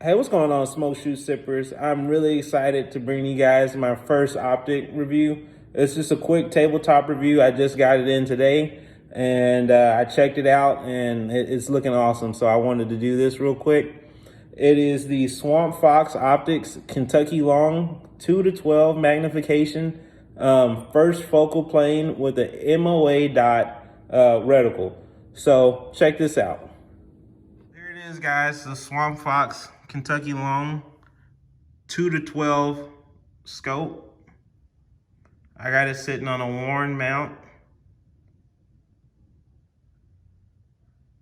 Hey, what's going on, Smoke Shoot Sippers? I'm really excited to bring you guys my first optic review. It's just a quick tabletop review. I just got it in today, and I checked it out, and it's looking awesome. So I wanted to do this real quick. It is the Swampfox Optics Kentucky Long 2-12 magnification, first focal plane with the MOA dot reticle. So check this out. There it is, guys, the Swampfox Kentucky Long 2-12 scope. I got it sitting on a worn mount.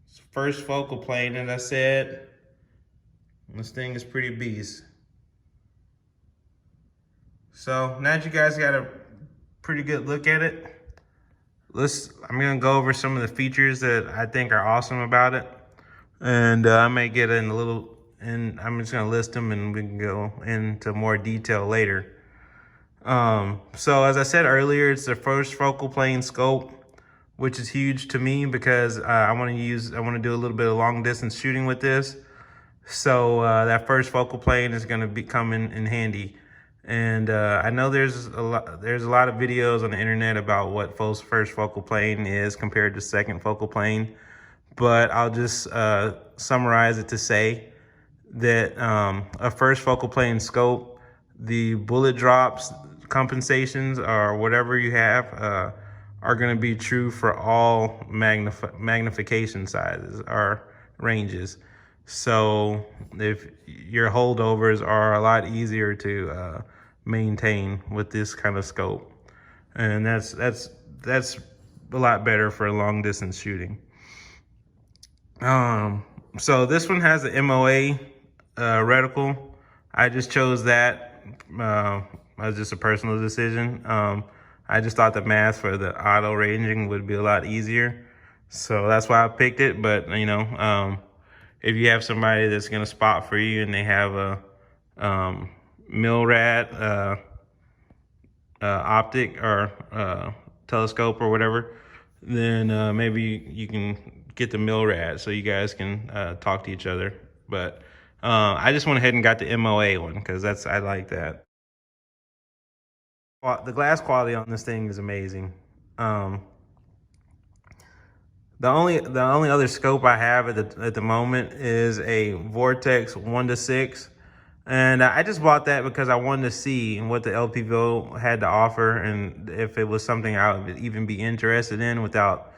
It's first focal plane, as I said. This thing is pretty beast. So now that you guys got a pretty good look at it, I'm gonna go over some of the features that I think are awesome about it. And I may get in a little, and I'm just gonna list them and we can go into more detail later. So as I said earlier, it's the first focal plane scope, which is huge to me because I wanna do a little bit of long distance shooting with this. So that first focal plane is gonna come in handy. And I know there's a lot of videos on the internet about what first focal plane is compared to second focal plane. But I'll just summarize it to say that a first focal plane scope, the bullet drops, compensations, or whatever you have are going to be true for all magnification sizes or ranges. So if your holdovers are a lot easier to maintain with this kind of scope, and that's a lot better for long distance shooting. So this one has the MOA reticle. I just chose that as just a personal decision. I just thought the math for the auto ranging would be a lot easier, so that's why I picked it. But you know, if you have somebody that's gonna spot for you and they have a MRAD optic or telescope or whatever, then maybe you can get the MRAD so you guys can talk to each other. But I just went ahead and got the MOA one because I like that. The glass quality on this thing is amazing. The only other scope I have at the moment is a Vortex 1-6. And I just bought that because I wanted to see what the LPVO had to offer and if it was something I would even be interested in without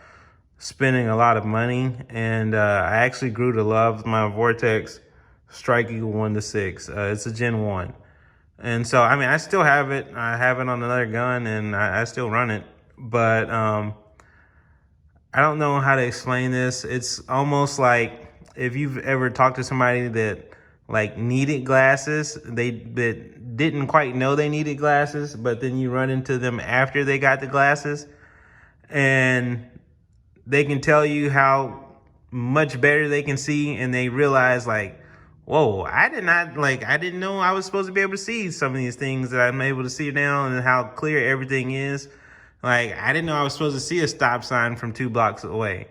spending a lot of money. And I actually grew to love my Vortex Strike Eagle 1-6. It's a Gen 1. And so, I mean, I still have it. I have it on another gun and I still run it. But I don't know how to explain this. It's almost like if you've ever talked to somebody that like needed glasses, that didn't quite know they needed glasses, but then you run into them after they got the glasses and they can tell you how much better they can see, and they realize like, whoa, I didn't know I was supposed to be able to see some of these things that I'm able to see now and how clear everything is. Like, I didn't know I was supposed to see a stop sign from 2 blocks away.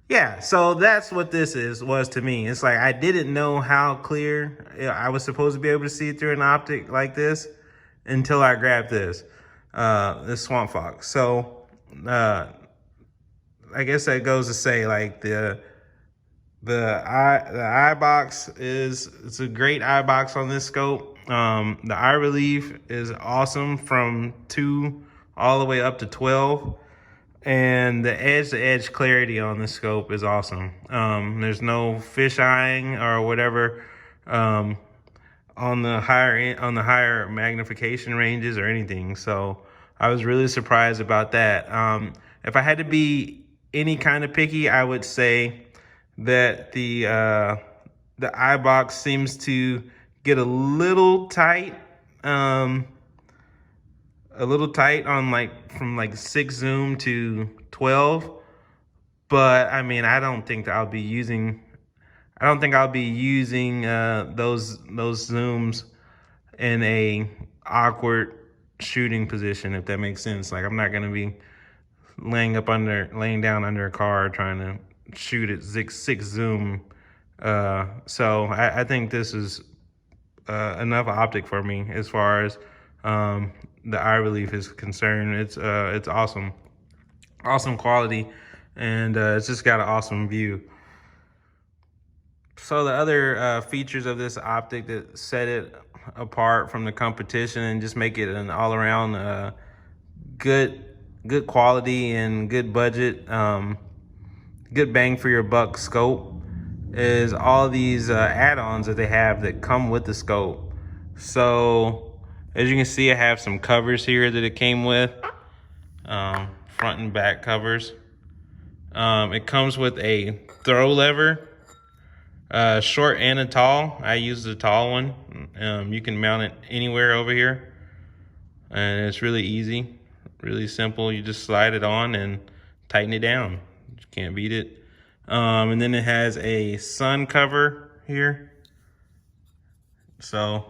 Yeah, so that's what this was to me. It's like I didn't know how clear I was supposed to be able to see through an optic like this until I grabbed this Swampfox. So I guess that goes to say like the eye box it's a great eye box on this scope. The eye relief is awesome from 2 all the way up to 12. And the edge-to-edge clarity on the scope is awesome. There's no fish eyeing or whatever on the higher magnification ranges or anything. So I was really surprised about that. If I had to be any kind of picky, I would say that the eye box seems to get a little tight. A little tight on from 6 zoom to 12, but I mean I don't think I'll be using those zooms in a awkward shooting position, if that makes sense. Like, I'm not going to be laying down under a car trying to shoot at six zoom So I think this is enough optic for me as far as the eye relief is concerned. It's awesome, awesome quality, and it's just got an awesome view. So the other features of this optic that set it apart from the competition and just make it an all-around good quality and good budget, good bang for your buck scope is all these add-ons that they have that come with the scope. So as you can see, I have some covers here that it came with, front and back covers. It comes with a throw lever, short and a tall. I use the tall one. You can mount it anywhere over here, and it's really easy, really simple. You just slide it on and tighten it down. You can't beat it. And then it has a sun cover here, so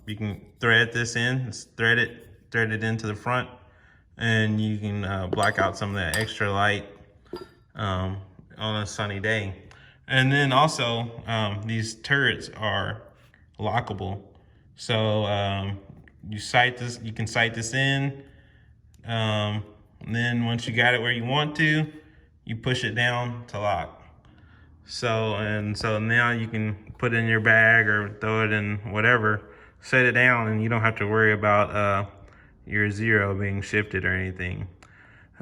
you can thread this in, thread it into the front, and you can block out some of that extra light on a sunny day. And then also these turrets are lockable, so you can sight this in, and then once you got it where you want to, you push it down to lock. So now you can put it in your bag or throw it in whatever, set it down, and you don't have to worry about your zero being shifted or anything.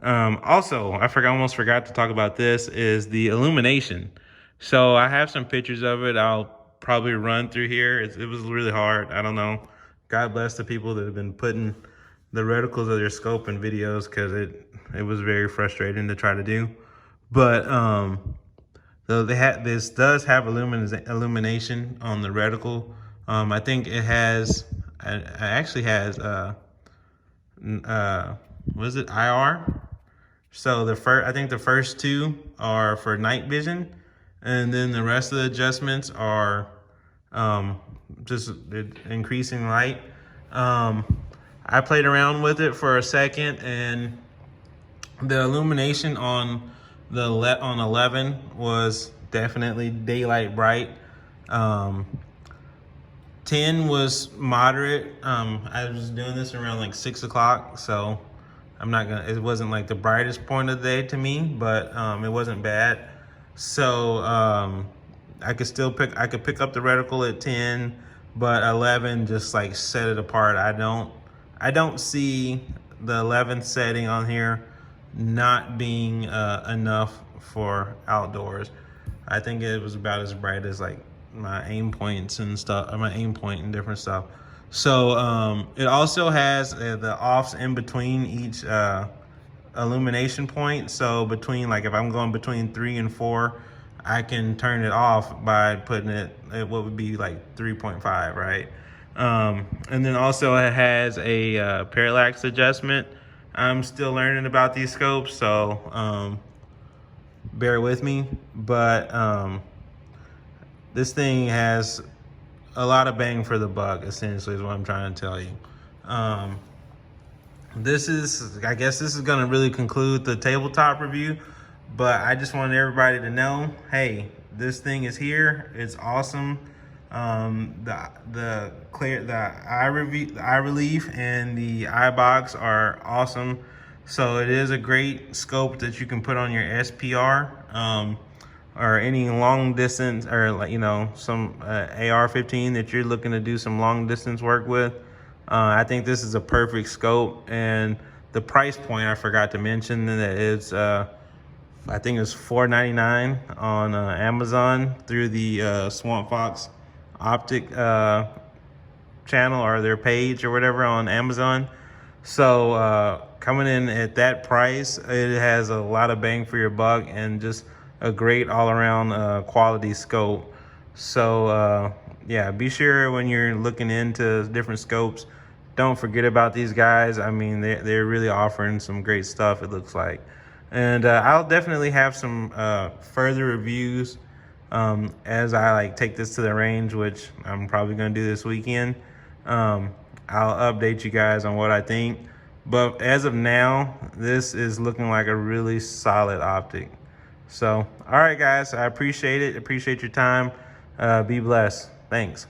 Also, I almost forgot to talk about this, is the illumination. So I have some pictures of it. I'll probably run through here. It was really hard. I don't know. God bless the people that have been putting the reticles of their scope in videos, because it was very frustrating to try to do. But though this does have illumination on the reticle. I think it has. It actually has what is it, IR? So I think the first two are for night vision, and then the rest of the adjustments are just increasing light. I played around with it for a second, and the illumination on 11 was definitely daylight bright. 10 was moderate. I was doing this around like 6 o'clock, so it wasn't like the brightest point of the day to me, but it wasn't bad. So I could pick up the reticle at 10, but 11 just like set it apart. I don't see the 11th setting on here not being enough for outdoors. I think it was about as bright as like my aim points and stuff, or my aim point and different stuff. So it also has the offs in between each illumination point. So between, like, if I'm going between 3 and 4, I can turn it off by putting it at what would be like 3.5, right? And then also it has a parallax adjustment. I'm still learning about these scopes, so bear with me. But this thing has a lot of bang for the buck, essentially, is what I'm trying to tell you. I guess this is going to really conclude the tabletop review, but I just wanted everybody to know, hey, this thing is here. It's awesome. The eye relief and the eye box are awesome. So it is a great scope that you can put on your SPR, or any long distance, or like, some AR-15 that you're looking to do some long distance work with. I think this is a perfect scope. And the price point, I forgot to mention that it's I think it's $4.99 on Amazon through the Swampfox optic channel, or their page or whatever on Amazon. So coming in at that price, it has a lot of bang for your buck and just a great all-around quality scope. So yeah, be sure when you're looking into different scopes, don't forget about these guys. I mean, they're really offering some great stuff, it looks like. And I'll definitely have some further reviews as I take this to the range, which I'm probably gonna do this weekend. I'll update you guys on what I think. But as of now, this is looking like a really solid optic. So, all right, guys, I appreciate it. Appreciate your time. Be blessed. Thanks.